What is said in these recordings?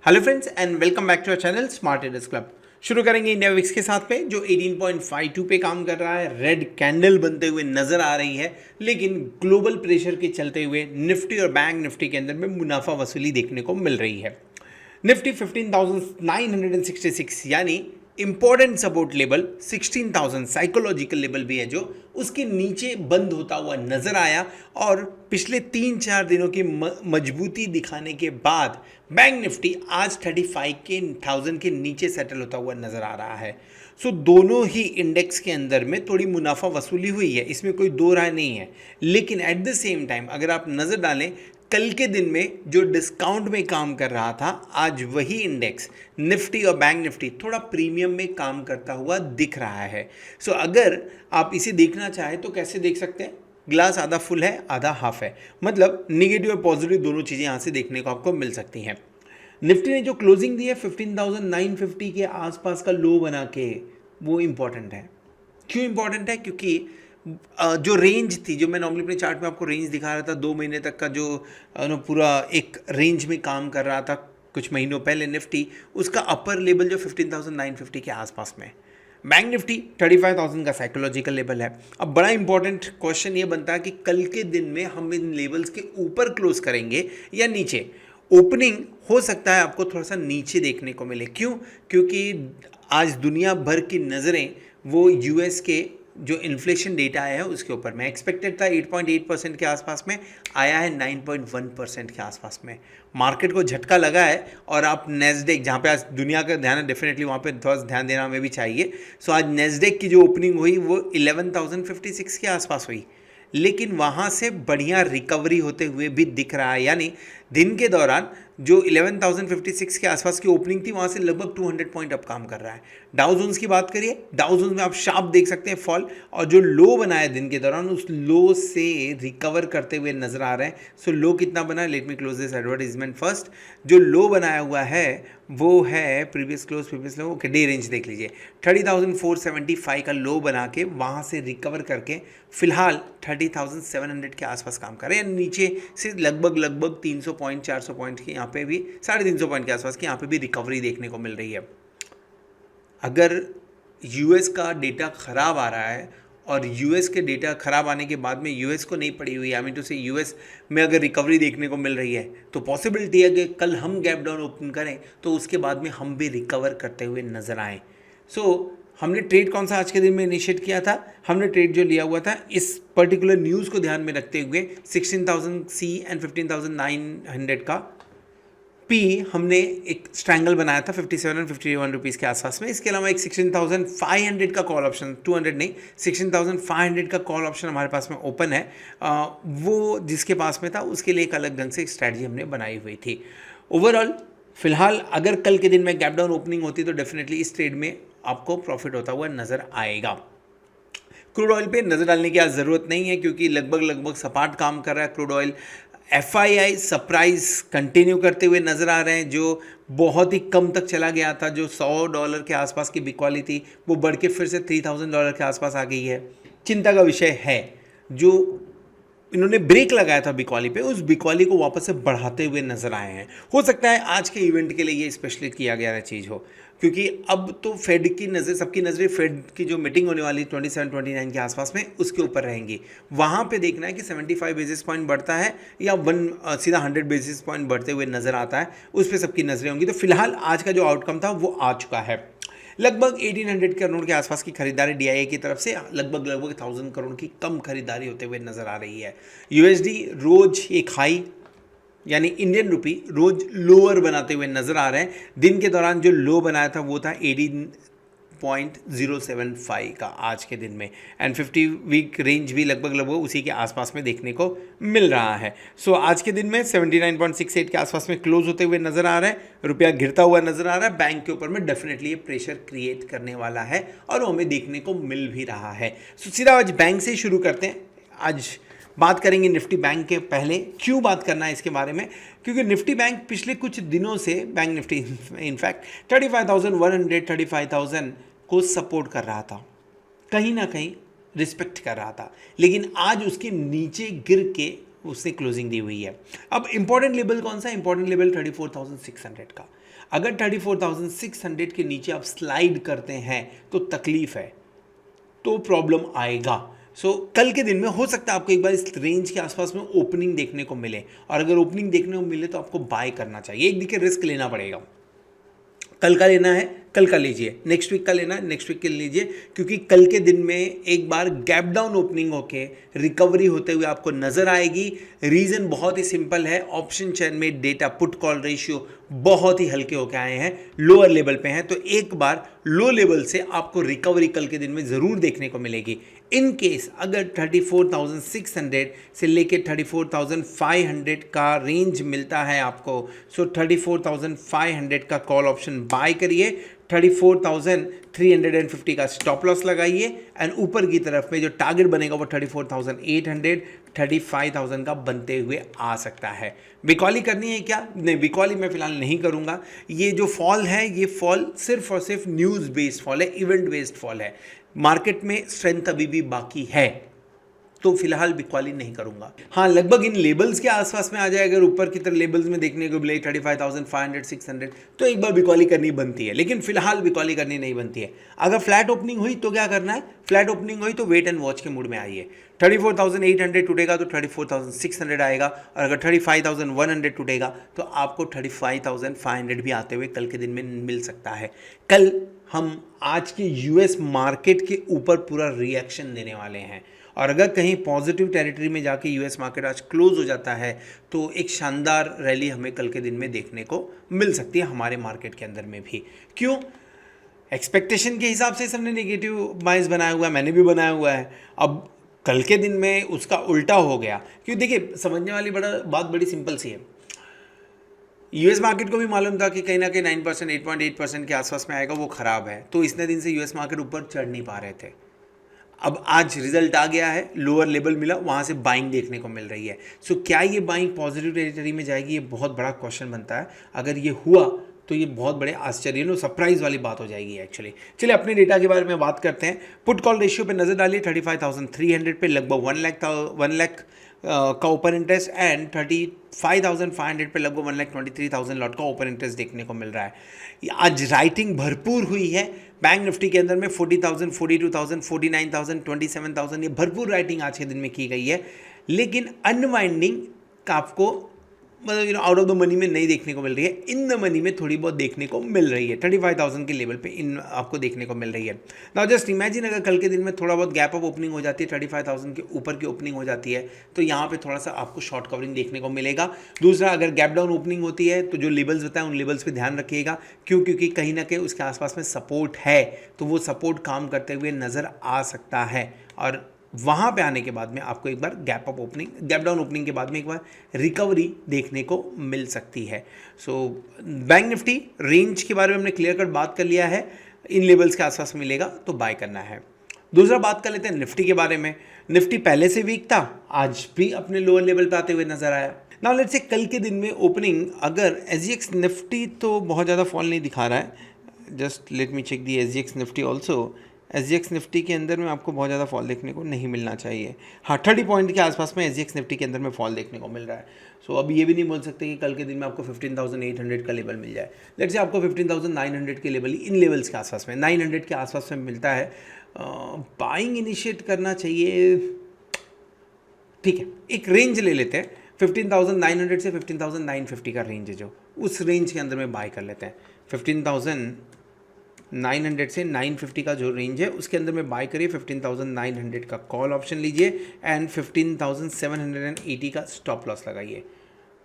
Hello friends and welcome back to our channel smart traders club. शुरू करेंगे India VIX के साथ पे जो 18.52 पे काम कर रहा है। रेड कैंडल बनते हुए नजर आ रही है, लेकिन ग्लोबल प्रेशर के चलते हुए निफ्टी और बैंक निफ्टी के अंदर में मुनाफा वसूली देखने को मिल रही है। निफ्टी 15,966 यानी important support level 16,000 psychological level भी है जो उसके नीचे बंद होता हुआ नजर आया, और पिछले 3-4 दिनों की मजबूती दिखाने के बाद बैंक निफ्टी आज 35,000 के नीचे सेटल होता हुआ नजर आ रहा है। सो दोनों ही इंडेक्स के अंदर में थोड़ी मुनाफा वसूली हुई है, इसमें कोई दो राय नहीं है। लेकिन एट द सेम टाइम अगर आप नज़र डालें, कल के दिन में जो डिस्काउंट में काम कर रहा था, आज वही इंडेक्स निफ्टी और बैंक निफ्टी थोड़ा प्रीमियम में काम करता हुआ दिख रहा है। सो अगर आप इसे देखना चाहें तो कैसे देख सकते हैं, ग्लास आधा फुल है आधा हाफ है, मतलब निगेटिव और पॉजिटिव दोनों चीज़ें यहाँ से देखने को आपको मिल सकती हैं। निफ्टी ने जो क्लोजिंग दी है 15,950 के आसपास का लो बना के, वो इम्पॉर्टेंट है। क्यों इम्पॉर्टेंट है? क्योंकि जो रेंज थी, जो मैं नॉर्मली अपने चार्ट में आपको रेंज दिखा रहा था, 2 महीने तक का जो पूरा एक रेंज में काम कर रहा था कुछ महीनों पहले निफ्टी, उसका अपर लेवल जो 15,950 के आसपास में। बैंक निफ्टी 35,000 का साइकोलॉजिकल लेवल है। अब बड़ा इंपॉर्टेंट क्वेश्चन ये बनता है कि कल के दिन में हम इन लेवल्स के ऊपर क्लोज करेंगे या नीचे। ओपनिंग हो सकता है आपको थोड़ा सा नीचे देखने को मिले। क्यों? क्योंकि आज दुनिया भर की नज़रें वो यूएस के जो इन्फ्लेशन डेटा आया है उसके ऊपर में। एक्सपेक्टेड था 8.8% के आसपास में, आया है 9.1% के आसपास में। मार्केट को झटका लगा है, और आप नेस्डेक, जहाँ पे आज दुनिया का ध्यान है, डेफिनेटली वहाँ पे थोड़ा ध्यान देना हमें भी चाहिए। सो आज नेस्डेक की जो ओपनिंग हुई वो 11,056 के आसपास हुई, लेकिन वहाँ से बढ़िया रिकवरी होते हुए भी दिख रहा है। यानी दिन के दौरान जो 11,056 के आसपास की ओपनिंग थी, वहाँ से लगभग 200 पॉइंट अप काम कर रहा है। डाउ जोन्स की बात करिए, डाउ जोन्स में आप शार्प देख सकते हैं फॉल, और जो लो बनाया दिन के दौरान उस लो से रिकवर करते हुए नजर आ रहे हैं। सो लो कितना बना है, let me close this advertisement first. जो लो बनाया हुआ है वो है प्रीवियस लो, ओके, डे रेंज देख लीजिए, 30,475 का लो बना के वहाँ से रिकवर करके फिलहाल 30,700 के आसपास काम कर रहे हैं। नीचे से लगभग 300 पॉइंट 400 पॉइंट की यहाँ पे भी, 350 पॉइंट के आसपास की यहाँ पे भी रिकवरी देखने को मिल रही है। अगर यूएस का डेटा खराब आ रहा है, और यूएस के डेटा खराब आने के बाद में यूएस को नहीं पड़ी हुई, आई मीन टू से यूएस में अगर रिकवरी देखने को मिल रही है, तो पॉसिबिलिटी है कि कल हम गैप डाउन ओपन करें तो उसके बाद में हम भी रिकवर करते हुए नजर आएँ। सो हमने ट्रेड कौन सा आज के दिन में इनिशिएट किया था? हमने ट्रेड जो लिया हुआ था इस पर्टिकुलर न्यूज़ को ध्यान में रखते हुए 16,000 सी एंड 15,900 का पी, हमने एक स्ट्रैंगल बनाया था 57 और 51 रुपीज़ के आसपास में। इसके अलावा एक 16,500 का कॉल ऑप्शन, 200 नहीं, 16,500 का कॉल ऑप्शन हमारे पास में ओपन है। वो जिसके पास में था उसके लिए एक अलग ढंग से एक स्ट्रैटेजी हमने बनाई हुई थी। ओवरऑल फिलहाल अगर कल के दिन में गैप डाउन ओपनिंग होती तो डेफिनेटली इस ट्रेड में आपको प्रॉफिट होता हुआ नजर आएगा। क्रूड ऑयल पे नज़र डालने की आज ज़रूरत नहीं है, क्योंकि लगभग सपाट काम कर रहा है crude oil. FII surprise continue करते हुए नज़र आ रहे हैं, जो बहुत ही कम तक चला गया था, जो $100 के आसपास की बिकवाली थी, वो बढ़ के फिर से $3,000 के आसपास आ गई है। चिंता का विषय है, जो इन्होंने ब्रेक लगाया था बिकवाली पे, उस बिकवाली को वापस से बढ़ाते हुए नजर आए हैं। हो सकता है आज के इवेंट के लिए ये स्पेशली किया गया चीज़ हो, क्योंकि अब तो फेड की नज़र, सबकी नज़रें फेड की जो मीटिंग होने वाली 27-29 के आसपास में उसके ऊपर रहेंगी। वहाँ पे देखना है कि 75 बेसिस पॉइंट बढ़ता है या सीधा 100 बेसिस पॉइंट बढ़ते हुए नजर आता है, उस पर सबकी नज़रें होंगी। तो फिलहाल आज का जो आउटकम था वो आ चुका है। लगभग 1800 करोड़ के आसपास की खरीदारी DIA की तरफ से, लगभग 1000 करोड़ की कम खरीदारी होते हुए नजर आ रही है। USD रोज एक हाई, यानी इंडियन रुपी रोज लोअर बनाते हुए नजर आ रहे हैं। दिन के दौरान जो लो बनाया था वो था 18.075 का आज के दिन में, एंड 50 वीक रेंज भी लगभग उसी के आसपास में देखने को मिल रहा है। सो आज के दिन में 79.68 के आसपास में क्लोज होते हुए नजर आ रहा है। रुपया गिरता हुआ नजर आ रहा है। बैंक के ऊपर में डेफिनेटली ये प्रेशर क्रिएट करने वाला है, और वो हमें देखने को मिल भी रहा है। सो सीधा आज बैंक से शुरू करते हैं। आज बात करेंगे निफ्टी बैंक के। पहले क्यों बात करना है इसके बारे में, क्योंकि निफ्टी बैंक पिछले कुछ दिनों से, बैंक निफ्टी इनफैक्ट 35,100 35,000 को सपोर्ट कर रहा था, कहीं ना कहीं रिस्पेक्ट कर रहा था, लेकिन आज उसके नीचे गिर के उसने क्लोजिंग दी हुई है। अब इंपॉर्टेंट लेवल कौन सा? इंपॉर्टेंट लेवल 34,600 का। अगर 34,600 के नीचे आप स्लाइड करते हैं तो तकलीफ है, तो प्रॉब्लम आएगा। कल के दिन में हो सकता है आपको एक बार इस रेंज के आसपास में ओपनिंग देखने को मिले, और अगर ओपनिंग देखने को मिले तो आपको बाय करना चाहिए। एक देखिए रिस्क लेना पड़ेगा, कल का लेना है कल का लीजिए, नेक्स्ट वीक का लेना है नेक्स्ट वीक के लीजिए, क्योंकि कल के दिन में एक बार गैप डाउन ओपनिंग होके रिकवरी होते हुए आपको नजर आएगी। रीजन बहुत ही सिंपल है, ऑप्शन चेन में डेटा पुट कॉल रेशियो बहुत ही हल्के होके आए हैं, लोअर लेवल पे हैं, तो एक बार लो लेवल से आपको रिकवरी कल के दिन में जरूर देखने को मिलेगी। इन केस अगर 34,600 से लेके 34,500 का रेंज मिलता है आपको, 34,500 का कॉल ऑप्शन बाय करिए, 34,350 का स्टॉप लॉस लगाइए, एंड ऊपर की तरफ में जो टारगेट बनेगा वो 34,800 35,000 का बनते हुए आ सकता है। बिकॉली करनी है क्या? नहीं, बिकॉली मैं फिलहाल नहीं करूंगा। ये जो फॉल है ये फॉल सिर्फ और सिर्फ न्यूज़ बेस्ड फॉल है, इवेंट बेस्ड फॉल है। मार्केट में स्ट्रेंथ अभी भी बाकी है, तो फिलहाल बिकॉली नहीं करूंगा। हाँ, लगभग इन लेवल्स के आसपास में आ जाए, अगर ऊपर की तरफ लेवल्स में देखने को मिले 35,500 600, तो एक बार बिकॉली करनी बनती है, लेकिन फिलहाल बिकॉली करनी नहीं बनती है। अगर फ्लैट ओपनिंग हुई तो क्या करना है? फ्लैट ओपनिंग हुई तो वेट एंड वॉच के मूड में आइए। 34,800 टूटेगा तो 34,600 आएगा, और अगर 35,100 टूटेगा तो आपको 35,500 भी आते हुए कल के दिन में मिल सकता है। कल हम आज के यूएस मार्केट के ऊपर पूरा रिएक्शन देने वाले हैं, और अगर कहीं पॉजिटिव टेरिटरी में जाके यूएस मार्केट आज क्लोज हो जाता है तो एक शानदार रैली हमें कल के दिन में देखने को मिल सकती है, हमारे मार्केट के अंदर में भी। क्यों? एक्सपेक्टेशन के हिसाब से सबने नेगेटिव बायस बनाया हुआ है, मैंने भी बनाया हुआ है। अब कल के दिन में उसका उल्टा हो गया, क्यों? देखिए, समझने वाली बात बड़ी सिंपल सी है। यूएस मार्केट को भी मालूम था कि कहीं ना कहीं 9% 8.8% के आसपास में आएगा, वो खराब है, तो इतने दिन से यूएस मार्केट ऊपर चढ़ नहीं पा रहे थे। अब आज रिजल्ट आ गया है, लोअर लेवल मिला, वहाँ से बाइंग देखने को मिल रही है। क्या ये बाइंग पॉजिटिव टेरिटरी में जाएगी? ये बहुत बड़ा क्वेश्चन बनता है। अगर ये हुआ तो ये बहुत बड़े आश्चर्य सरप्राइज वाली बात हो जाएगी एक्चुअली। चलिए अपने डेटा के बारे में बात करते हैं। पुट कॉल रेशियो पे नजर डालिए, 35,300 पे लगभग 1 लाख का ओपन इंटरेस्ट, एंड 35,500 पे लगभग 1,23,000 लॉट का ओपन इंटरेस्ट देखने को मिल रहा है। आज राइटिंग भरपूर हुई है। बैंक निफ्टी के अंदर में 40,000 42,000 49,000 27,000 ये भरपूर राइटिंग आज के दिन में की गई है, लेकिन अनवाइंडिंग का आपको मतलब आउट ऑफ द मनी में नहीं देखने को मिल रही है। इन द मनी में थोड़ी बहुत देखने को मिल रही है, 35,000 के लेवल पे इन आपको देखने को मिल रही है। नाउ जस्ट इमेजिन अगर कल के दिन में थोड़ा बहुत गैप अप ओपनिंग हो जाती है, 35,000 के ऊपर की ओपनिंग हो जाती है, तो यहाँ पे थोड़ा सा आपको शॉर्ट कवरिंग देखने को मिलेगा। दूसरा, अगर गैप डाउन ओपनिंग होती है तो जो लेवल्स बताए उन लेवल्स पर ध्यान रखिएगा, क्योंकि कहीं ना कहीं उसके आसपास में सपोर्ट है, तो वो सपोर्ट काम करते हुए नज़र आ सकता है, और वहाँ पे आने के बाद में आपको एक बार गैप डाउन ओपनिंग के बाद में एक बार रिकवरी देखने को मिल सकती है। बैंक निफ्टी रेंज के बारे में हमने क्लियर कट बात कर लिया है, इन लेवल्स के आसपास मिलेगा तो बाय करना है। दूसरा बात कर लेते हैं निफ्टी के बारे में। निफ्टी पहले से वीक था, आज भी अपने लोअर लेवल पे आते हुए नजर आया। नाउ लेट्स से कल के दिन में ओपनिंग, अगर एसजीएक्स निफ्टी तो बहुत ज़्यादा फॉल नहीं दिखा रहा है, just let me check the SGX Nifty also. SGX Nifty के अंदर में आपको बहुत ज़्यादा फॉल देखने को नहीं मिलना चाहिए। हाँ, 30 पॉइंट के आसपास में एसजीएक्स निफ्टी के अंदर में फॉल देखने को मिल रहा है। अब ये भी नहीं बोल सकते कि कल के दिन में आपको 15,800 का लेवल मिल जाए। लेट्स से आपको 15,900 के लेवल, इन लेवल्स के आसपास में 900 के आसपास में मिलता है, बाइंग इनिशिएट करना चाहिए। ठीक है, एक रेंज ले लेते हैं, 15,900 से 15,950 का रेंज है, जो उस रेंज के अंदर में बाय कर लेते हैं। 15,900 से 950 का जो रेंज है उसके अंदर में बाय करिए, 15,900 का कॉल ऑप्शन लीजिए, एंड 15,780 का स्टॉप लॉस लगाइए।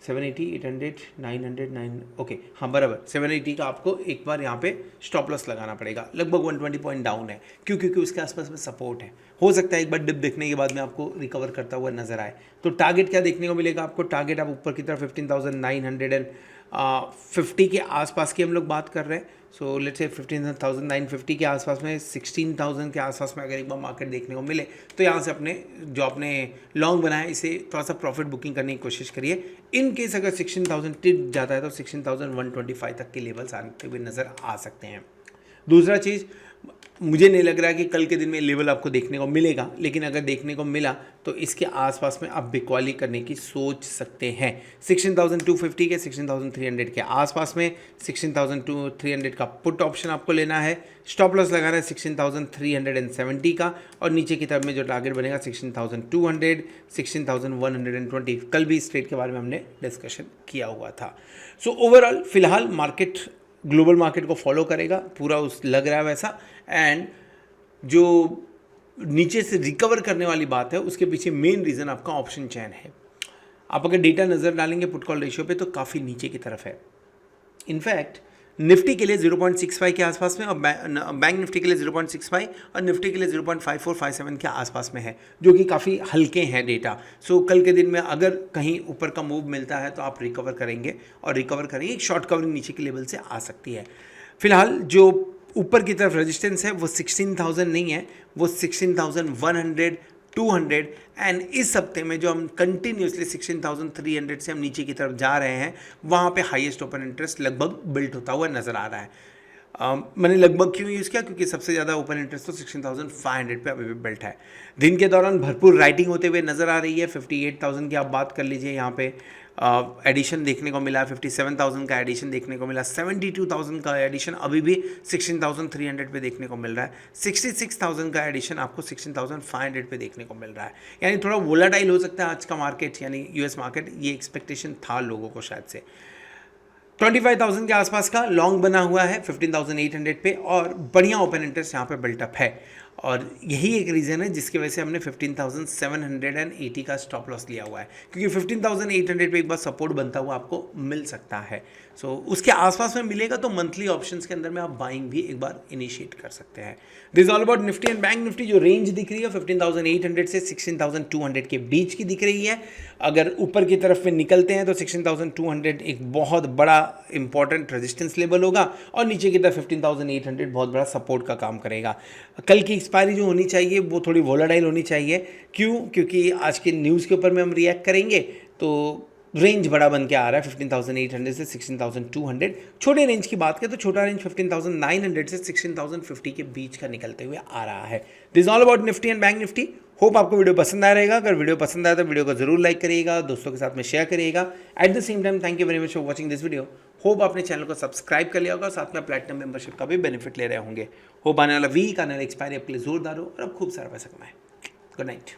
780 800 900 9 ओके, हाँ बराबर 780 का आपको एक बार यहाँ पे स्टॉप लॉस लगाना पड़ेगा। लगभग 120 पॉइंट डाउन है, क्योंकि उसके आसपास में सपोर्ट है। हो सकता है एक बार डिप देखने के बाद में आपको रिकवर करता हुआ नजर आए। तो टारगेट क्या देखने को मिलेगा आपको? टारगेट आप ऊपर की तरफ 15,950 के आसपास की हम लोग बात कर रहे हैं। लेट्स से 15,950 के आसपास में 16,000 के आसपास में अगर एक बार मार्केट देखने को मिले तो यहाँ से अपने जो आपने लॉन्ग बनाया इसे थोड़ा सा प्रॉफिट बुकिंग करने की कोशिश करिए। इन केस अगर 16,000 टिप जाता है तो 16,125 तक के लेवल्स आते हुए नज़र आ सकते हैं। दूसरा चीज़, मुझे नहीं लग रहा कि कल के दिन में लेवल आपको देखने को मिलेगा, लेकिन अगर देखने को मिला तो इसके आसपास में आप बिकवाली करने की सोच सकते हैं। 16,250 के 16,300 के आसपास में 16,300 का पुट ऑप्शन आपको लेना है। स्टॉप लॉस लगाना है 16,370 का, और नीचे की तरफ में जो टारगेट बनेगा 16,200, 16,120। कल भी इस ट्रेड के बारे में हमने डिस्कशन किया हुआ था। सो ओवरऑल फिलहाल मार्केट ग्लोबल मार्केट को फॉलो करेगा, पूरा उस लग रहा है वैसा। एंड जो नीचे से रिकवर करने वाली बात है उसके पीछे मेन रीज़न आपका ऑप्शन चैन है। आप अगर डेटा नज़र डालेंगे पुट कॉल रेशियो पे तो काफ़ी नीचे की तरफ है। इनफैक्ट निफ्टी के लिए 0.65 के आसपास में, और बैंक निफ्टी के लिए 0.65 और निफ्टी के लिए 0.5457 के आसपास में है, जो कि काफ़ी हल्के हैं डेटा। सो कल के दिन में अगर कहीं ऊपर का मूव मिलता है तो आप रिकवर करेंगे, और रिकवर करेंगे एक शॉर्ट कवरिंग नीचे के लेवल से आ सकती है। फिलहाल जो ऊपर की तरफ रेजिस्टेंस है वो 16,000 नहीं है, वो 16,100, 200 एंड इस हफ्ते में जो हम कंटिन्यूसली 16,300 से हम नीचे की तरफ जा रहे हैं, वहाँ पे हाईएस्ट ओपन इंटरेस्ट लगभग बिल्ट होता हुआ नज़र आ रहा है। मैंने लगभग क्यों यूज़ किया, क्योंकि सबसे ज़्यादा ओपन इंटरेस्ट तो 16,500 पे अभी भी बिल्ट है। दिन के दौरान भरपूर राइटिंग होते हुए नज़र आ रही है। 58,000 की आप बात कर लीजिए, यहाँ पे एडिशन देखने को मिला, 57,000 का एडिशन देखने को मिला, 72,000 का एडिशन अभी भी 16,300 पे देखने को मिल रहा है, 66,000 का एडिशन आपको 16,500 पे देखने को मिल रहा है। यानी थोड़ा वोलाटाइल हो सकता है आज का मार्केट, यानी यूएस मार्केट, ये एक्सपेक्टेशन था लोगों को शायद से। 25,000 के आसपास का लॉन्ग बना हुआ है 15,800 पे, और बढ़िया ओपन इंटरेस्ट यहाँ पे बिल्टअप है, और यही एक रीज़न है जिसकी वजह से हमने 15,780 का स्टॉप लॉस लिया हुआ है, क्योंकि 15,800 पे एक बार सपोर्ट बनता हुआ आपको मिल सकता है। सो उसके आसपास में मिलेगा तो मंथली ऑप्शंस के अंदर में आप बाइंग भी एक बार इनिशिएट कर सकते हैं। This all about Nifty and bank Nifty. जो रेंज दिख रही है 15,800 से 16,200 के बीच की दिख रही है। अगर ऊपर की तरफ में निकलते हैं तो 16,200 एक बहुत बड़ा इंपॉर्टेंट रेजिस्टेंस लेवल होगा, और नीचे की तरफ 15,800 बहुत बड़ा सपोर्ट का काम करेगा। कल की एक्सपायरी जो होनी चाहिए वो थोड़ी वोलाटाइल होनी चाहिए। क्यों? क्योंकि आज के न्यूज़ के ऊपर में हम रिएक्ट करेंगे तो रेंज बड़ा बन के आ रहा है 15,800 से 16,200। छोटे रेंज की बात करें तो छोटा रेंज 15,900 से 16,050 के बीच का निकलते हुए आ रहा है। This all about Nifty and bank Nifty. Hope आपको वीडियो पसंद आया रहेगा। अगर वीडियो पसंद आया तो वीडियो को जरूर लाइक करिएगा, दोस्तों के साथ में शेयर करिएगा। At the same time thank you very much for watching this video. Hope आपने चैनल को सब्सक्राइब कर लिया होगा, साथ में प्लेटिनम मेंबरशिप का भी बेनिफिट ले रहे होंगे। होप आने वाला वीक, आने वाला एक्सपायरी आपके लिए जोरदार हो और आप खूब सारा पैसा कमाएं। Good night.